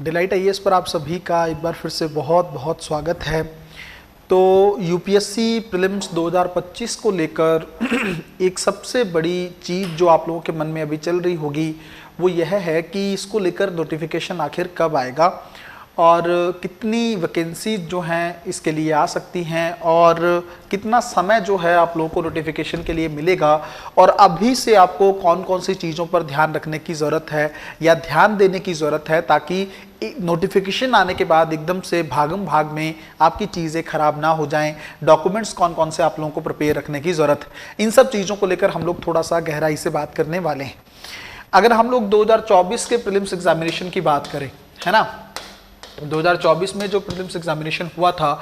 Delight IAS पर आप सभी का एक बार फिर से बहुत बहुत स्वागत है। तो यूपीएससी प्रीलिम्स 2025 को लेकर एक सबसे बड़ी चीज़ जो आप लोगों के मन में अभी चल रही होगी वो यह है कि इसको लेकर नोटिफिकेशन आखिर कब आएगा और कितनी वैकेंसी जो हैं इसके लिए आ सकती हैं और कितना समय जो है आप लोगों को नोटिफिकेशन के लिए मिलेगा और अभी से आपको कौन कौन सी चीज़ों पर ध्यान रखने की ज़रूरत है या ध्यान देने की ज़रूरत है ताकि नोटिफिकेशन आने के बाद एकदम से भागम भाग में आपकी चीज़ें ख़राब ना हो जाएं। डॉक्यूमेंट्स कौन कौन से आप लोगों को प्रिपेयर रखने की ज़रूरत है, इन सब चीज़ों को लेकर हम लोग थोड़ा सा गहराई से बात करने वाले हैं। अगर हम लोग 2024 के प्रीलिम्स एग्जामिनेशन की बात करें, है ना, 2024 में जो प्रीलिम्स एग्जामिनेशन हुआ था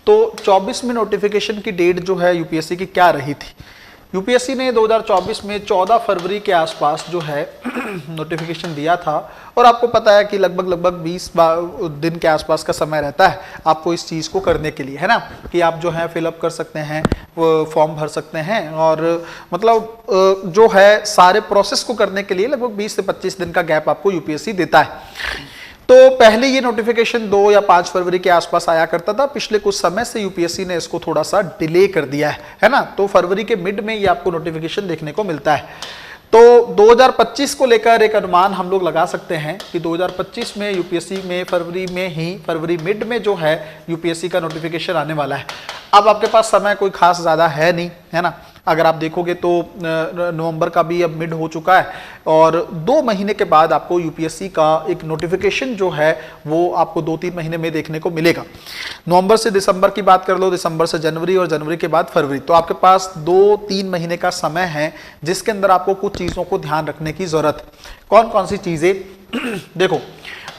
तो 24 में नोटिफिकेशन की डेट जो है यूपीएससी की क्या रही थी। यूपीएससी ने 2024 में 14 फरवरी के आसपास जो है नोटिफिकेशन दिया था और आपको पता है कि लगभग 20 दिन के आसपास का समय रहता है आपको इस चीज़ को करने के लिए, है ना, कि आप जो है फिलअप कर सकते हैं, फॉर्म भर सकते हैं और मतलब जो है सारे प्रोसेस को करने के लिए लगभग 20 से 25 दिन का गैप आपको यूपीएससी देता है। तो पहले ये नोटिफिकेशन 2 या 5 फरवरी के आसपास आया करता था। पिछले कुछ समय से यूपीएससी ने इसको थोड़ा सा डिले कर दिया है ना, तो फरवरी के मिड में ये आपको नोटिफिकेशन देखने को मिलता है। तो 2025 को लेकर एक अनुमान हम लोग लगा सकते हैं कि 2025 में यूपीएससी में फरवरी मिड में जो है यूपीएससी का नोटिफिकेशन आने वाला है। अब आपके पास समय कोई खास ज़्यादा है नहीं, है ना, अगर आप देखोगे तो नवंबर का भी अब मिड हो चुका है और 2 महीने के बाद आपको यूपीएससी का एक नोटिफिकेशन जो है वो आपको 2-3 महीने में देखने को मिलेगा। नवंबर से दिसंबर की बात कर लो, दिसंबर से जनवरी और जनवरी के बाद फरवरी, तो आपके पास 2-3 महीने का समय है जिसके अंदर आपको कुछ चीज़ों को ध्यान रखने की ज़रूरत है। कौन कौन सी चीज़ें देखो,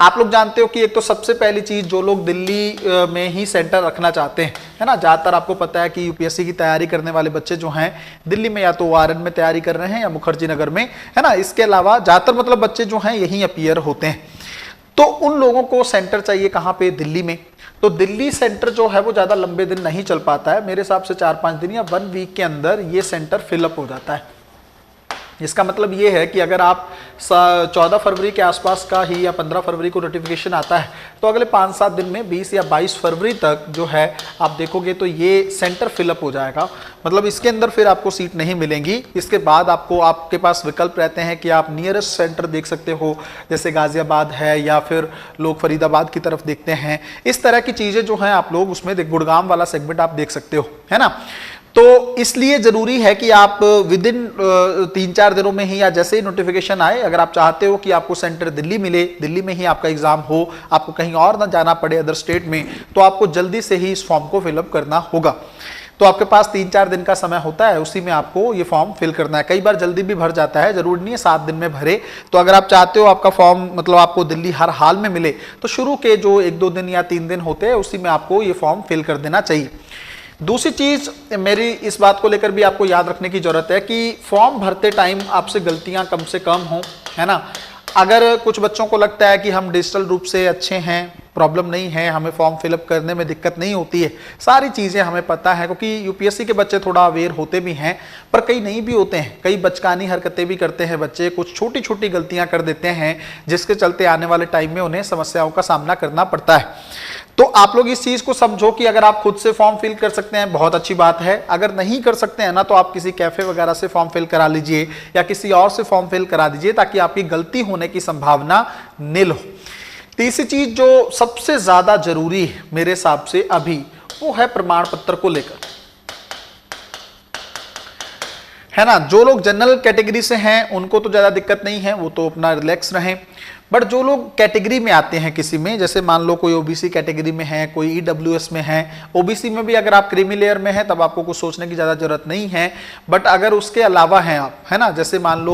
आप लोग जानते हो कि एक तो सबसे पहली चीज जो लोग दिल्ली में ही सेंटर रखना चाहते हैं, है ना, ज्यादातर आपको पता है कि यूपीएससी की तैयारी करने वाले बच्चे जो हैं दिल्ली में या तो वारन में तैयारी कर रहे हैं या मुखर्जी नगर में, है ना, इसके अलावा ज्यादातर मतलब बच्चे जो हैं यहीं अपीयर होते हैं। तो उन लोगों को सेंटर चाहिए कहाँ पे, दिल्ली में। तो दिल्ली सेंटर जो है वो ज्यादा लंबे दिन नहीं चल पाता है, मेरे हिसाब से 4-5 दिन या 1 वीक के अंदर ये सेंटर फिलअप हो जाता है। इसका मतलब ये है कि अगर आप 14 फरवरी के आसपास का ही या 15 फरवरी को नोटिफिकेशन आता है तो अगले 5-7 दिन में 20 या 22 फरवरी तक जो है आप देखोगे तो ये सेंटर फिलअप हो जाएगा। मतलब इसके अंदर फिर आपको सीट नहीं मिलेंगी। इसके बाद आपके पास विकल्प रहते हैं कि आप नियरेस्ट सेंटर देख सकते हो, जैसे गाजियाबाद है या फिर लोग फरीदाबाद की तरफ देखते हैं। इस तरह की चीज़ें जो हैं आप लोग उसमें गुड़गांव वाला सेगमेंट आप देख सकते हो, है ना। तो इसलिए जरूरी है कि आप विद इन 3-4 दिनों में ही या जैसे ही नोटिफिकेशन आए, अगर आप चाहते हो कि आपको सेंटर दिल्ली मिले, दिल्ली में ही आपका एग्जाम हो, आपको कहीं और ना जाना पड़े अदर स्टेट में, तो आपको जल्दी से ही इस फॉर्म को फिलअप करना होगा। तो आपके पास 3-4 दिन का समय होता है, उसी में आपको ये फॉर्म फिल करना है। कई बार जल्दी भी भर जाता है, जरूरी नहीं है 7 दिन में भरे। तो अगर आप चाहते हो आपका फॉर्म मतलब आपको दिल्ली हर हाल में मिले तो शुरू के जो 1-2 दिन या 3 दिन होते हैं उसी में आपको ये फॉर्म फिल कर देना चाहिए। दूसरी चीज मेरी इस बात को लेकर भी आपको याद रखने की जरूरत है कि फॉर्म भरते टाइम आपसे गलतियां कम से कम हों, है ना। अगर कुछ बच्चों को लगता है कि हम डिजिटल रूप से अच्छे हैं, प्रॉब्लम नहीं है, हमें फॉर्म फिलअप करने में दिक्कत नहीं होती है, सारी चीज़ें हमें पता है, क्योंकि यूपीएससी के बच्चे थोड़ा अवेयर होते भी हैं पर कई नहीं भी होते हैं, कई बचकानी हरकतें भी करते हैं बच्चे, कुछ छोटी छोटी गलतियां कर देते हैं जिसके चलते आने वाले टाइम में उन्हें समस्याओं का सामना करना पड़ता है। तो आप लोग इस चीज को समझो कि अगर आप खुद से फॉर्म फिल कर सकते हैं बहुत अच्छी बात है, अगर नहीं कर सकते हैं ना तो आप किसी कैफे वगैरह से फॉर्म फिल करा लीजिए या किसी और से फॉर्म फिल करा दीजिए ताकि आपकी गलती होने की संभावना निल हो। तीसरी चीज जो सबसे ज्यादा जरूरी है मेरे हिसाब से अभी, वो है प्रमाण पत्र को लेकर, है ना। जो लोग जनरल कैटेगरी से हैं उनको तो ज्यादा दिक्कत नहीं है, वो तो अपना रिलैक्स रहें। बट जो लोग कैटेगरी में आते हैं किसी में, जैसे मान लो कोई ओबीसी कैटेगरी में है, कोई ईडब्ल्यूएस में है, ओबीसी में भी अगर आप क्रीमी लेयर में है तब आपको कुछ सोचने की ज़्यादा जरूरत नहीं है। बट अगर उसके अलावा हैं आप, है ना, जैसे मान लो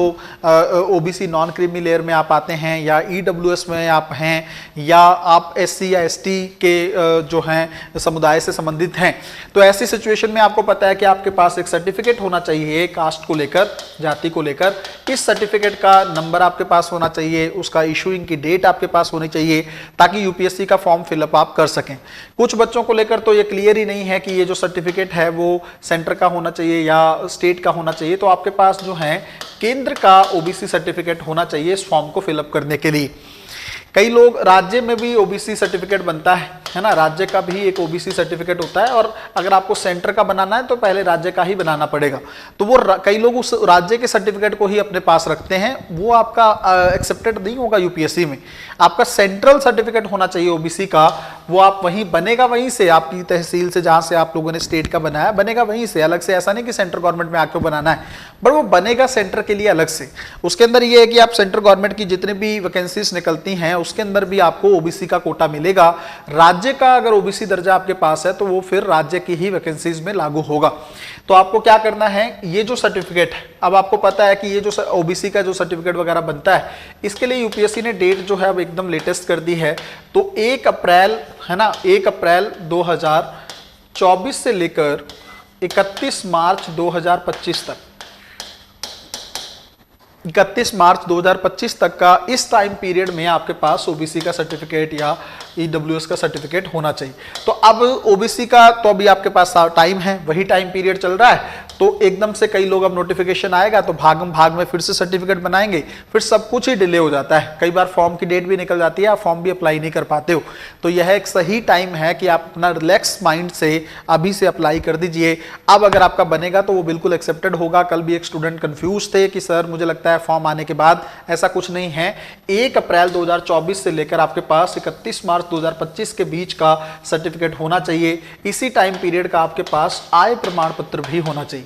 ओबीसी नॉन क्रीमी लेयर में आप आते हैं या ईडब्ल्यूएस में आप हैं या आप एससी या एसटी के जो हैं समुदाय से संबंधित हैं, तो ऐसी सिचुएशन में आपको पता है कि आपके पास एक सर्टिफिकेट होना चाहिए कास्ट को लेकर, जाति को लेकर। इस सर्टिफिकेट का नंबर आपके पास होना चाहिए, उसका इशूइंग की डेट आपके पास होनी चाहिए ताकि यूपीएससी का फॉर्म फिलअप आप कर सकें। कुछ बच्चों को लेकर तो ये क्लियर ही नहीं है कि ये जो सर्टिफिकेट है वो सेंटर का होना चाहिए या स्टेट का होना चाहिए, तो आपके पास जो है केंद्र का ओबीसी सर्टिफिकेट होना चाहिए इस फॉर्म को फिलअप करने के लिए। कई लोग राज्य में भी ओबीसी सर्टिफिकेट बनता है ना, राज्य का भी एक ओबीसी सर्टिफिकेट होता है, और अगर आपको सेंटर का बनाना है तो पहले राज्य का ही बनाना पड़ेगा। तो वो कई लोग उस राज्य के सर्टिफिकेट को ही अपने पास रखते हैं, वो आपका एक्सेप्टेड नहीं होगा यूपीएससी में। आपका सेंट्रल सर्टिफिकेट होना चाहिए ओबीसी का, वो आप वहीं बनेगा, वहीं से आपकी तहसील से जहां से आप लोगों ने स्टेट का बनाया बनेगा वहीं से, अलग से ऐसा नहीं कि सेंट्रल गवर्नमेंट में आके बनाना है, बट वो बनेगा सेंटर के लिए अलग से। उसके अंदर ये है कि आप सेंट्रल गवर्नमेंट की जितने भी वैकेंसीज निकलती हैं उसके अंदर भी आपको ओबीसी का कोटा मिलेगा। राज्य का अगर ओबीसी दर्जा आपके पास है तो वो फिर राज्य की ही वैकेंसीज में लागू होगा। तो आपको क्या करना है, ये जो सर्टिफिकेट है, अब आपको पता है कि ये जो ओबीसी का जो सर्टिफिकेट वगैरह बनता है, इसके लिए यूपीएससी ने डेट जो है अब एकदम लेटेस्ट कर दी है। तो 1 अप्रैल है ना, 1 अप्रैल 2024 से लेकर 31 मार्च 2025 तक, 31 मार्च 2025 तक का इस टाइम पीरियड में आपके पास ओबीसी का सर्टिफिकेट या ईडब्ल्यूएस का सर्टिफिकेट होना चाहिए। तो अब ओबीसी का तो अभी आपके पास टाइम है, वही टाइम पीरियड चल रहा है, तो एकदम से कई लोग अब नोटिफिकेशन आएगा तो भागम भाग में फिर से सर्टिफिकेट बनाएंगे, फिर सब कुछ ही डिले हो जाता है। कई बार फॉर्म की डेट भी निकल जाती है, आप फॉर्म भी अप्लाई नहीं कर पाते हो। तो यह एक सही टाइम है कि आप अपना रिलैक्स माइंड से अभी से अप्लाई कर दीजिए। अब अगर आपका बनेगा तो वो बिल्कुल एक्सेप्टेड होगा। कल भी एक स्टूडेंट कंफ्यूज थे कि सर मुझे लगता है फॉर्म आने के बाद, ऐसा कुछ नहीं है। 1 अप्रैल 2024 से लेकर आपके पास 31 मार्च 2025 के बीच का सर्टिफिकेट होना चाहिए। इसी टाइम पीरियड का आपके पास आय प्रमाण पत्र भी होना चाहिए,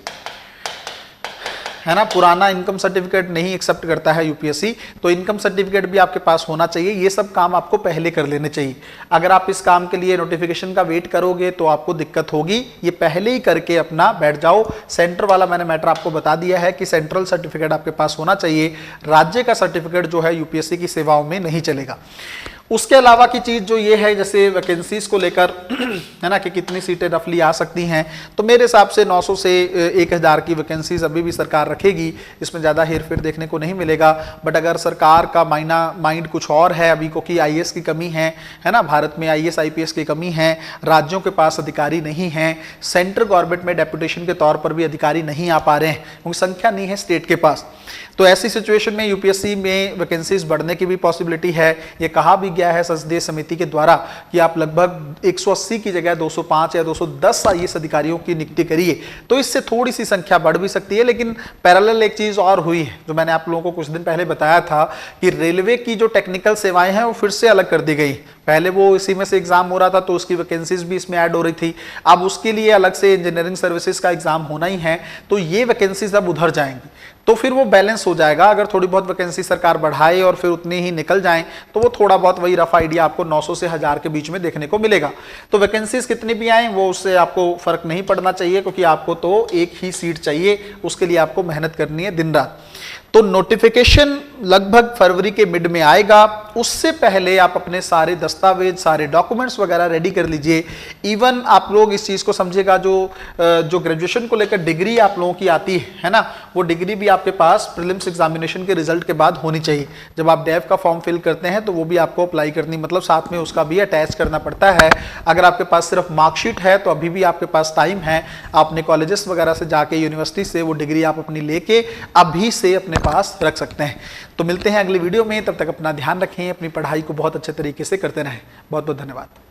है ना। पुराना इनकम सर्टिफिकेट नहीं एक्सेप्ट करता है यूपीएससी, तो इनकम सर्टिफिकेट भी आपके पास होना चाहिए। ये सब काम आपको पहले कर लेने चाहिए। अगर आप इस काम के लिए नोटिफिकेशन का वेट करोगे तो आपको दिक्कत होगी, ये पहले ही करके अपना बैठ जाओ। सेंटर वाला मैंने मैटर आपको बता दिया है कि सेंट्रल सर्टिफिकेट आपके पास होना चाहिए, राज्य का सर्टिफिकेट जो है यूपीएससी की सेवाओं में नहीं चलेगा। उसके अलावा की चीज़ जो ये है, जैसे वैकेंसीज को लेकर है ना कि कितनी सीटें रफली आ सकती हैं, तो मेरे हिसाब से 900 से 1000 की वैकेंसीज अभी भी सरकार रखेगी। इसमें ज़्यादा हेरफेर देखने को नहीं मिलेगा। बट अगर सरकार का माइंड कुछ और है अभी, क्योंकि आईएएस की कमी है ना, भारत में आईएएस आईपीएस की कमी है, राज्यों के पास अधिकारी नहीं हैं, सेंट्रल गवर्नमेंट में डेपुटेशन के तौर पर भी अधिकारी नहीं आ पा रहे हैं क्योंकि संख्या नहीं है स्टेट के पास। तो ऐसी सिचुएशन में यूपीएससी में वैकेंसीज बढ़ने की भी पॉसिबिलिटी है। ये कहा भी गया है संसदीय समिति के द्वारा कि आप लगभग 180 की जगह 205 या 210 आईएएस अधिकारियों की नियुक्ति करिए, तो इससे थोड़ी सी संख्या बढ़ भी सकती है। लेकिन पैरेलल एक चीज और हुई है जो मैंने आप लोगों को कुछ दिन पहले बताया था कि रेलवे की जो टेक्निकल सेवाएं हैं वो फिर से अलग कर दी गई। पहले वो इसी में से एग्जाम हो रहा था तो उसकी वैकेंसीज भी इसमें ऐड हो रही थी, अब उसके लिए अलग से इंजीनियरिंग सर्विसेज का एग्जाम होना ही है, तो ये वैकेंसीज अब उधर जाएंगी, तो फिर वो बैलेंस हो जाएगा। अगर थोड़ी बहुत वैकेंसी सरकार बढ़ाए और फिर उतनी ही निकल जाएं तो वो थोड़ा बहुत वही रफ आइडिया आपको 900 से 1000 के बीच में देखने को मिलेगा। तो वैकेंसीज कितनी भी आए वो उससे आपको फर्क नहीं पड़ना चाहिए, क्योंकि आपको तो एक ही सीट चाहिए, उसके लिए आपको मेहनत करनी है दिन रात। तो नोटिफिकेशन लगभग फरवरी के मिड में आएगा, उससे पहले आप अपने सारे दस्तावेज, सारे डॉक्यूमेंट्स वगैरह रेडी कर लीजिए। इवन आप लोग इस चीज़ को समझिएगा, जो ग्रेजुएशन को लेकर डिग्री आप लोगों की आती है ना, वो डिग्री भी आपके पास प्रीलिम्स एग्जामिनेशन के रिजल्ट के बाद होनी चाहिए। जब आप डेव का फॉर्म फिल करते हैं तो वो भी आपको अप्लाई करनी, मतलब साथ में उसका भी अटैच करना पड़ता है। अगर आपके पास सिर्फ मार्कशीट है तो अभी भी आपके पास टाइम है, अपने कॉलेजेस वगैरह से जाके, यूनिवर्सिटी से वो डिग्री आप अपनी लेके अभी से अपने पास रख सकते हैं। तो मिलते हैं अगली वीडियो में, तब तक अपना ध्यान रखें, अपनी पढ़ाई को बहुत अच्छे तरीके से करते रहें। बहुत बहुत धन्यवाद।